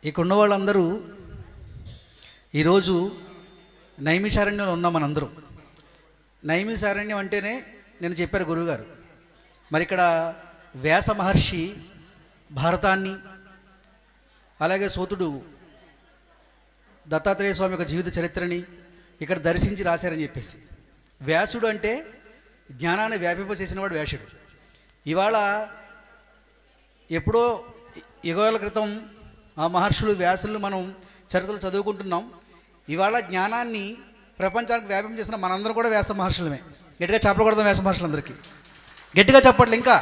ఇక్కడ ఉన్న వాళ్ళందరూ ఈరోజు నైమిషారణ్యంలో ఉన్నాం మనందరం. నైమిషారణ్యం అంటేనే నేను చెప్పారు గురువుగారు. మరి ఇక్కడ వ్యాస మహర్షి భారతాన్ని, అలాగే సూతుడు దత్తాత్రేయ స్వామి యొక్క జీవిత చరిత్రని ఇక్కడ దర్శించి రాశారని చెప్పేసి. వ్యాసుడు అంటే జ్ఞానాన్ని వ్యాపింపచేసినవాడు వ్యాసుడు. ఇవాళ ఎప్పుడో యుగాల క్రితం ఆ మహర్షులు వ్యాసులు మనం చరిత్రలు చదువుకుంటున్నాం. ఇవాళ జ్ఞానాన్ని ప్రపంచానికి వ్యాపింప చేసిన మనందరం కూడా వ్యాస మహర్షులమే. గట్టిగా చెప్పకూడదు వ్యాస మహర్షులందరికీ, గట్టిగా చెప్పట్లే. ఇంకా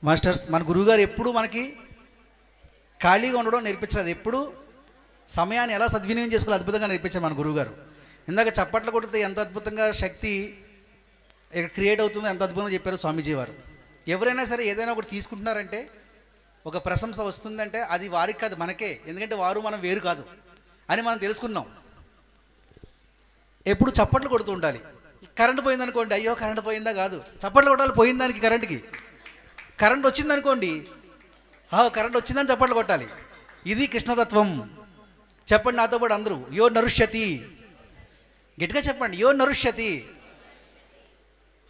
మాస్టర్స్, మన గురువుగారు ఎప్పుడు మనకి ఖాళీగా ఉండడం నేర్పించలేదు. ఎప్పుడు సమయాన్ని ఎలా సద్వినియోగం చేసుకోవాలి అద్భుతంగా నేర్పించారు మన గురువుగారు. ఇందాక చప్పట్లు కొడితే ఎంత అద్భుతంగా శక్తి ఇక్కడ క్రియేట్ అవుతుందో ఎంత అద్భుతంగా చెప్పారు స్వామీజీ వారు. ఎవరైనా సరే ఏదైనా ఒకటి తీసుకుంటున్నారంటే, ఒక ప్రశంస వస్తుందంటే అది వారికి కాదు, మనకే. ఎందుకంటే వారు మనం వేరు కాదు అని మనం తెలుసుకున్నాం. ఎప్పుడు చప్పట్లు కొడుతూ ఉండాలి. కరెంటు పోయిందనుకోండి, అయ్యో కరెంటు పోయిందా కాదు, చప్పట్లు కొట్టాలి. పోయిన దానికి కరెంటుకి. కరెంట్ వచ్చిందనుకోండి, కరెంట్ వచ్చిందని చప్పట్లు కొట్టాలి. ఇది కృష్ణతత్వం. చెప్పండి నాతో పాటు అందరూ, యో నరుష్యతి. గట్టిగా చెప్పండి, యో నరుష్యతి.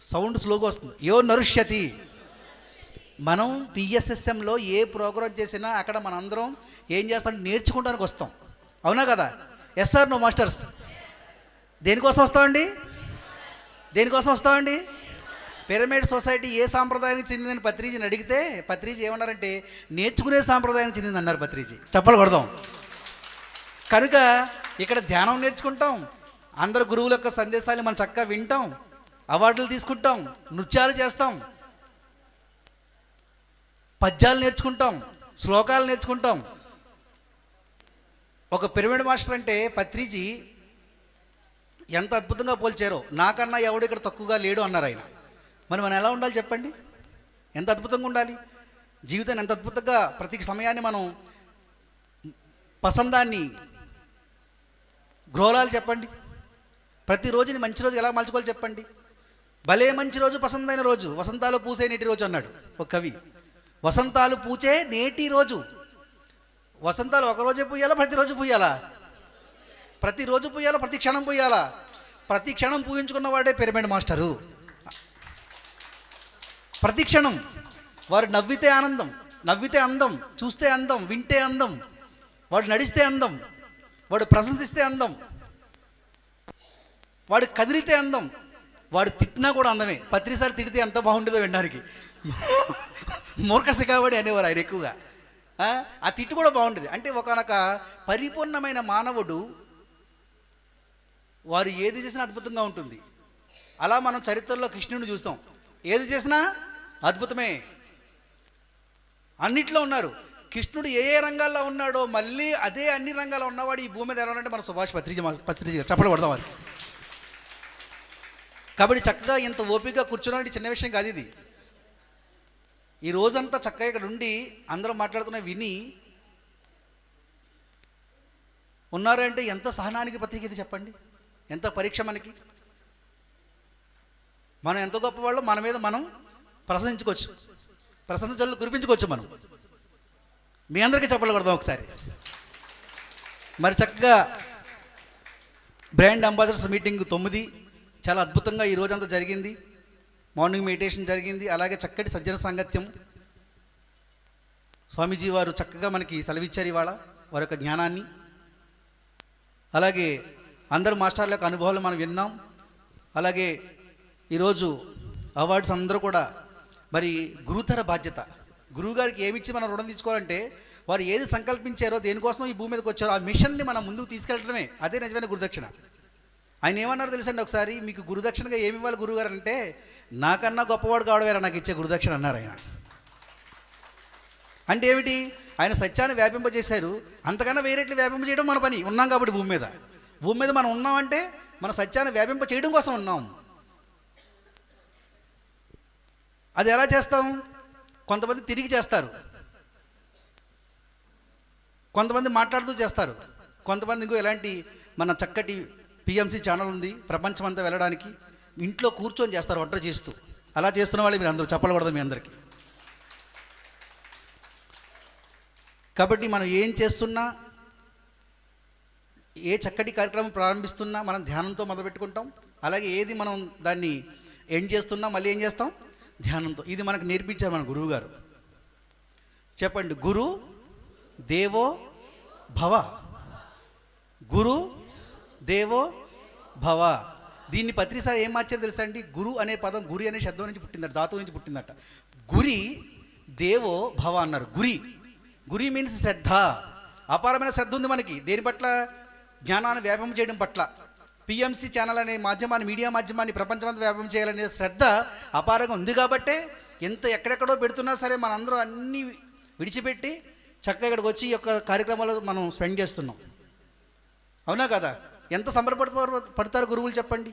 సౌండ్ స్లోగా వస్తుంది. యో నరుష్యతి. మనం పిఎస్ఎస్ఎంలో ఏ ప్రోగ్రాం చేసినా అక్కడ మనందరం ఏం చేస్తాం, నేర్చుకోవడానికి వస్తాం. అవునా కదా? Yes sir, no masters. దేనికోసం వస్తామండి? దేనికోసం వస్తామండి? పిరమిడ్ సొసైటీ ఏ సాంప్రదాయానికి చెందిందని పత్రిజీని అడిగితే పత్రిజీ ఏమన్నారంటే, నేర్చుకునే సాంప్రదాయానికి చెందింది అన్నారు పత్రిజీ. చెప్పలు కొడదాం. కనుక ఇక్కడ ధ్యానం నేర్చుకుంటాం, అందరు గురువుల యొక్క సందేశాలు మనం చక్కగా వింటాం, అవార్డులు తీసుకుంటాం, నృత్యాలు చేస్తాం, పద్యాలు నేర్చుకుంటాం, శ్లోకాలు నేర్చుకుంటాం. ఒక పిరమిడ్ మాస్టర్ అంటే పత్రిజీ ఎంత అద్భుతంగా పోల్చారో. నాకన్నా ఎవడు ఇక్కడ తక్కువగా లేడు అన్నారు ఆయన. మరి మనం ఎలా ఉండాలి చెప్పండి? ఎంత అద్భుతంగా ఉండాలి జీవితాన్ని, ఎంత అద్భుతంగా ప్రతి సమయాన్ని మనం పసందాన్ని గ్రోలాలు చెప్పండి. ప్రతిరోజుని మంచి రోజు ఎలా మలుచుకోవాలి చెప్పండి. భలే మంచి రోజు, పసందైన రోజు, వసంతాలు పూసే నేటి రోజు అన్నాడు ఒక కవి. వసంతాలు పూచే నేటి రోజు. వసంతాలు ఒకరోజే పూయాలా, ప్రతిరోజు పూయాలా? ప్రతిరోజు పూయాలా, ప్రతి క్షణం పూయాలా? ప్రతి క్షణం పూయించుకున్నవాడే పిరమిడ్ మాస్టరు. ప్రతి క్షణం వారు నవ్వితే ఆనందం, నవ్వితే అందం, చూస్తే అందం, వింటే అందం, వాడు నడిస్తే అందం, వాడు ప్రశంసిస్తే అందం, వాడు కదిలితే అందం, వాడు తిట్టినా కూడా అందమే. పత్రిసారి తిడితే ఎంత బాగుంటుందో వినడానికి. మూర్ఖసి కాబట్టి అనేవారు ఆయన ఎక్కువగా. ఆ తిట్టు కూడా బాగుంటుంది. అంటే ఒకనొక పరిపూర్ణమైన మానవుడు వారు ఏది చేసినా అద్భుతంగా ఉంటుంది. అలా మనం చరిత్రలో కృష్ణుడిని చూస్తాం. ఏది చేసినా అద్భుతమే. అన్నిట్లో ఉన్నారు. కృష్ణుడు ఏ ఏ రంగాల్లో ఉన్నాడో మళ్ళీ అదే అన్ని రంగాల్లో ఉన్నవాడు ఈ భూమి మీద ఎవరంటే మన సుభాష్ పత్రిజీ చెప్పలు కొడదాం వారికి. కాబట్టి చక్కగా ఇంత ఓపికగా కూర్చోడానికి చిన్న విషయం కాదు ఇది. ఈ రోజంతా చక్కగా ఇక్కడ ఉండి అందరూ మాట్లాడుతున్న విని ఉన్నారంటే ఎంత సహనానికి ప్రతీక ఇది చెప్పండి. ఎంత పరీక్ష మనకి. మనం ఎంత గొప్పవాళ్ళో మన మీద మనం ప్రశంసించుకోవచ్చు, ప్రశంసలు కురిపించుకోవచ్చు మనం. మీ అందరికీ చెప్పలు కొడదాం ఒకసారి. మరి చక్కగా బ్రాండ్ అంబాసిడర్స్ మీటింగ్ 9 చాలా అద్భుతంగా ఈ రోజంతా జరిగింది. మార్నింగ్ మెడిటేషన్ జరిగింది. అలాగే చక్కటి సజ్జన సాంగత్యం. స్వామీజీ వారు చక్కగా మనకి సెలవిచ్చారు ఇవాళ వారి యొక్క జ్ఞానాన్ని. అలాగే అందరు మాస్టర్ల యొక్క అనుభవాలు మనం విన్నాం. అలాగే ఈరోజు అవార్డ్స్ అందరూ కూడా మరి గురుతర బాధ్యత. గురువుగారికి ఏమిచ్చి మనం రుణం తీసుకోవాలంటే, వారు ఏది సంకల్పించారో, దేనికోసం ఈ భూమి మీదకి వచ్చారో ఆ మిషన్ని మనం ముందుకు తీసుకెళ్ళడమే. అదే నిజమైన గురుదక్షిణ. ఆయన ఏమన్నారు తెలుసండి ఒకసారి, మీకు గురుదక్షిణగా ఏమి ఇవ్వాలి గురువుగారు అంటే, నాకన్నా గొప్పవాడు కావడమేరా నాకు ఇచ్చే గురుదక్షిణ అన్నారు ఆయన. అంటే ఏమిటి? ఆయన సత్యాన్ని వ్యాపింపజేశారు. అంతకన్నా వేరేట్లు వ్యాపింప చేయడం మన పని. ఉన్నాం కాబట్టి భూమి మీద మనం ఉన్నామంటే మన సత్యాన్ని వ్యాపింప చేయడం కోసం ఉన్నాం. అది ఎలా చేస్తాం? కొంతమంది తిరిగి చేస్తారు, కొంతమంది మాట్లాడుతూ చేస్తారు, కొంతమంది ఇంకో ఎలాంటి మన చక్కటి పిఎంసి ఛానల్ ఉంది ప్రపంచం అంతా వెళ్ళడానికి, ఇంట్లో కూర్చొని చేస్తారు వంట చేస్తూ. అలా చేస్తున్న వాళ్ళు మీరు అందరూ చెప్పకూడదు మీ అందరికీ. కాబట్టి మనం ఏం చేస్తున్నా, ఏ చక్కటి కార్యక్రమం ప్రారంభిస్తున్నా మనం ధ్యానంతో మొదలుపెట్టుకుంటాం. అలాగే ఏది మనం దాన్ని ఎండ్ చేస్తున్నా మళ్ళీ ఏం చేస్తాం? ధ్యానంతో. ఇది మనకు నేర్పించారు మన గురువు గారు. చెప్పండి, గురు దేవో భవ. గురు దేవో భవ. దీన్ని పత్రిసారి ఏం మార్చారు తెలుసా అండి? గురు అనే పదం గురి అనే శబ్దం నుంచి పుట్టిందట, ధాతువు నుంచి పుట్టిందట. గురి దేవో భవ అన్నారు. గురి మీన్స్ శ్రద్ధ. అపారమైన శ్రద్ధ ఉంది మనకి దేని పట్ల? జ్ఞానాన్ని వ్యాపం చేయడం పట్ల. పిఎంసి ఛానల్ అనే మాధ్యమాన్ని, మీడియా మాధ్యమాన్ని ప్రపంచమంతా వ్యాపం చేయాలనే శ్రద్ధ అపారంగా ఉంది. కాబట్టే ఎక్కడెక్కడో పెడుతున్నా సరే మనందరూ అన్నీ విడిచిపెట్టి చక్కగా ఇక్కడికి వచ్చి ఈ యొక్క కార్యక్రమాలు మనం స్పెండ్ చేస్తున్నాం. అవునా కదా? ఎంత సంబరపడతారు గురువులు చెప్పండి.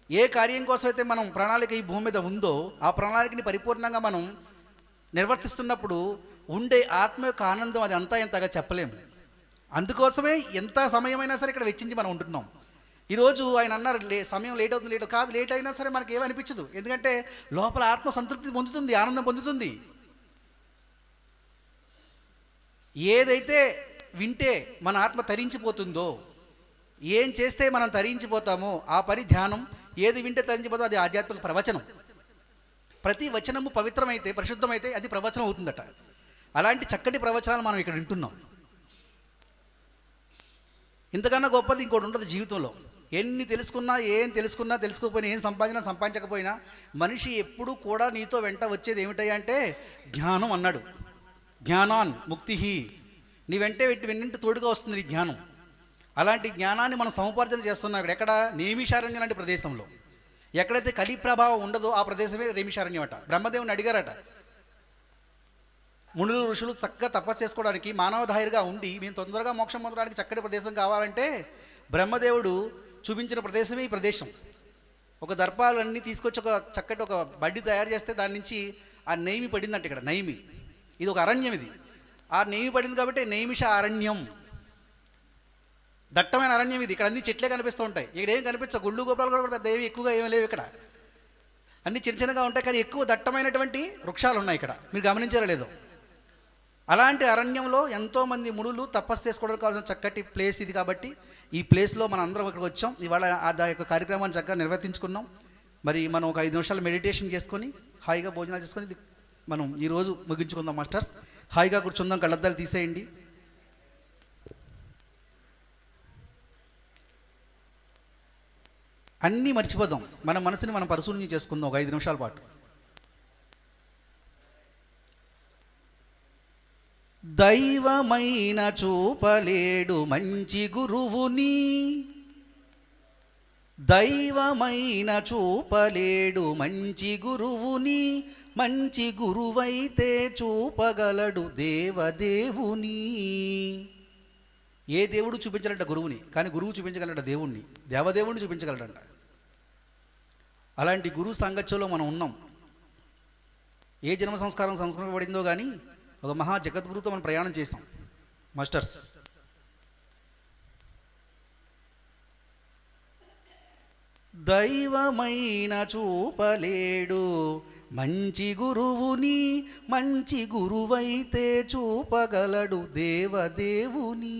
ఏ కార్యం కోసం అయితే మనం ప్రణాళిక ఈ భూమి మీద ఉందో ఆ ప్రణాళికని పరిపూర్ణంగా మనం నిర్వర్తిస్తున్నప్పుడు ఉండే ఆత్మ యొక్క ఆనందం అది అంతా ఎంతగా చెప్పలేము. అందుకోసమే ఎంత సమయమైనా సరే ఇక్కడ వెచ్చించి మనం ఉంటున్నాం. ఈరోజు ఆయన అన్నారు సమయం లేట్ అవుతుంది. లేట్ అయినా సరే మనకి ఏమనిపించదు. ఎందుకంటే లోపల ఆత్మ సంతృప్తి పొందుతుంది, ఆనందం పొందుతుంది. ఏదైతే వింటే మన ఆత్మ తరించిపోతుందో, ఏం చేస్తే మనం తరించిపోతామో ఆ పని ధ్యానం. ఏది వింటే తరించిపోతుందో అది ఆధ్యాత్మిక ప్రవచనం. ప్రతి వచనము పవిత్రమైతే, పరిశుద్ధమైతే అది ప్రవచనం అవుతుందట. అలాంటి చక్కటి ప్రవచనాలు మనం ఇక్కడ వింటున్నాం. ఇంతకన్నా గొప్పది ఇంకోటి ఉండదు జీవితంలో. ఎన్ని తెలుసుకున్నా, తెలుసుకోకపోయినా, ఏం సంపాదించకపోయినా మనిషి ఎప్పుడు కూడా నీతో వెంట వచ్చేది ఏమిటయ్యా అంటే జ్ఞానం అన్నాడు. జ్ఞానాన్ ముక్తి. నీ వెంటే వెన్నింటి తోడుగా వస్తుంది నీ జ్ఞానం. అలాంటి జ్ఞానాన్ని మనం సముపార్జన చేస్తున్నాం. ఎక్కడ? నేమిషారణ్యం లాంటి ప్రదేశంలో. ఎక్కడైతే కలి ప్రభావం ఉండదో ఆ ప్రదేశమే నేమిషారణ్యం అట. బ్రహ్మదేవుని అడిగారట, మునులు ఋషులు చక్కగా తపస్సు చేసుకోవడానికి మానవధారిగా ఉండి మేము తొందరగా మోక్షం పొందడానికి చక్కటి ప్రదేశం కావాలంటే బ్రహ్మదేవుడు చూపించిన ప్రదేశమే ఈ ప్రదేశం. ఒక దర్పాలన్నీ తీసుకొచ్చి ఒక చక్కటి ఒక బడ్డి తయారు చేస్తే దాని నుంచి ఆ నెయ్యి పడిందంట. ఇక్కడ నైమి, ఇది ఒక అరణ్యం. ఇది ఆ నెయ్యి పడింది కాబట్టి నైమిష అరణ్యం, దట్టమైన అరణ్యం ఇది. ఇక్కడ అన్ని చెట్లే కనిపిస్తూ ఉంటాయి. ఇక్కడ ఏం కనిపించవు. గుళ్ళు గోపురాలు కూడా పెద్ద ఏమి ఎక్కువగా ఏమీ లేవు. ఇక్కడ అన్ని చిన్న చిన్నగా ఉంటాయి, కానీ ఎక్కువ దట్టమైనటువంటి వృక్షాలు ఉన్నాయి ఇక్కడ. మీరు గమనించారో లేదో? అలాంటి అరణ్యంలో ఎంతోమంది మునులు తపస్సు చేసుకోవడానికి కావాల్సిన చక్కటి ప్లేస్ ఇది. కాబట్టి ఈ ప్లేస్లో మనం అందరం ఇక్కడికి వచ్చాం. ఇవాళ ఆ యొక్క కార్యక్రమాన్ని చక్కగా నిర్వర్తించుకున్నాం. మరి మనం ఒక 5 నిమిషాలు మెడిటేషన్ చేసుకొని హాయిగా భోజనాలు చేసుకొని మనం ఈరోజు ముగించుకుందాం. మాస్టర్స్ హాయిగా కూర్చుందాం, కళ్ళద్దాలు తీసేయండి. అన్నీ మర్చిపోదాం. మన మనసుని మనం పరిశీలన చేసుకుందాం ఒక 5 నిమిషాల పాటు. దైవమైన చూపలేడు మంచి గురువుని, దైవమైన చూపలేడు మంచి గురువుని, మంచి గురువైతే చూపగలడు దేవదేవుని. ఏ దేవుడు చూపించాలంట గురువుని, కానీ గురువు చూపించగలట దేవుణ్ణి, దేవదేవుణ్ణి చూపించగలడంట. అలాంటి గురు సాంగత్యంలో మనం ఉన్నాం. ఏ జన్మ సంస్కరింపబడిందో కానీ ఒక మహా జగద్గురుతో మనం ప్రయాణం చేసాం. మాస్టర్స్ దైవమైన చూపలేడు మంచి గురువుని, మంచి గురువైతే చూపగలడు దేవదేవుని.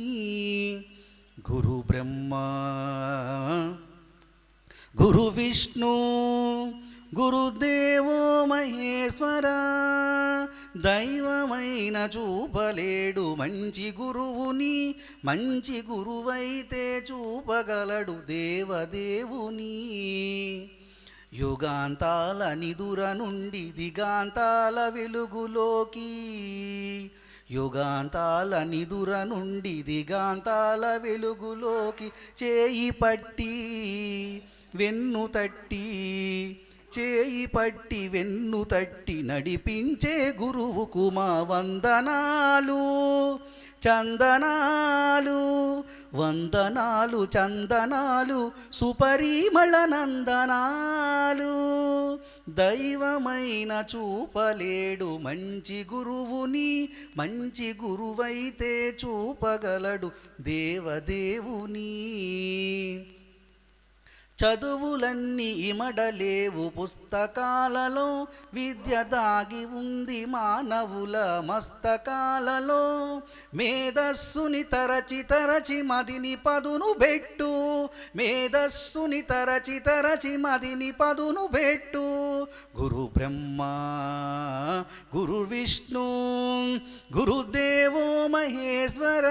గురు బ్రహ్మ, గురు విష్ణు, గురుదేవో మహేశ్వర. దైవమైన చూపలేడు మంచి గురువుని, మంచి గురువైతే చూపగలడు దేవదేవుని. యుగాంతాల నిదుర నుండి దిగాంతాల వెలుగులోకి, యుగాంతాల నిదుర నుండి దిగాంతాల వెలుగులోకి చేయి పట్టి వెన్ను తట్టి, చేయి పట్టి వెన్ను తట్టి నడిపించే గురువుకు మా వందనాలు చందనాలు, వందనాలు చందనాలు, సుపరిమళ నందనాలు. దైవమైన చూపలేడు మంచి గురువుని, మంచి గురువైతే చూపగలడు దేవదేవుని. చదువులన్నీ ఇమడలేవు పుస్తకాలలో, విద్య దాగి ఉంది మానవుల మస్తకాలలో. మేధస్సుని తరచి తరచి మదిని పదును బెట్టు, మేధస్సుని తరచి తరచి మదిని పదును బెట్టు. గురు బ్రహ్మ గురు విష్ణు గురుదేవో మహేశ్వర.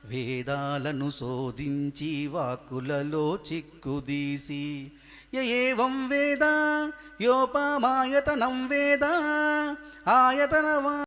వేదాలను శోధించి వాక్కులలో చిక్కుదీసి, ఏవం వేద యోపమాయతనం వేద ఆయతనవా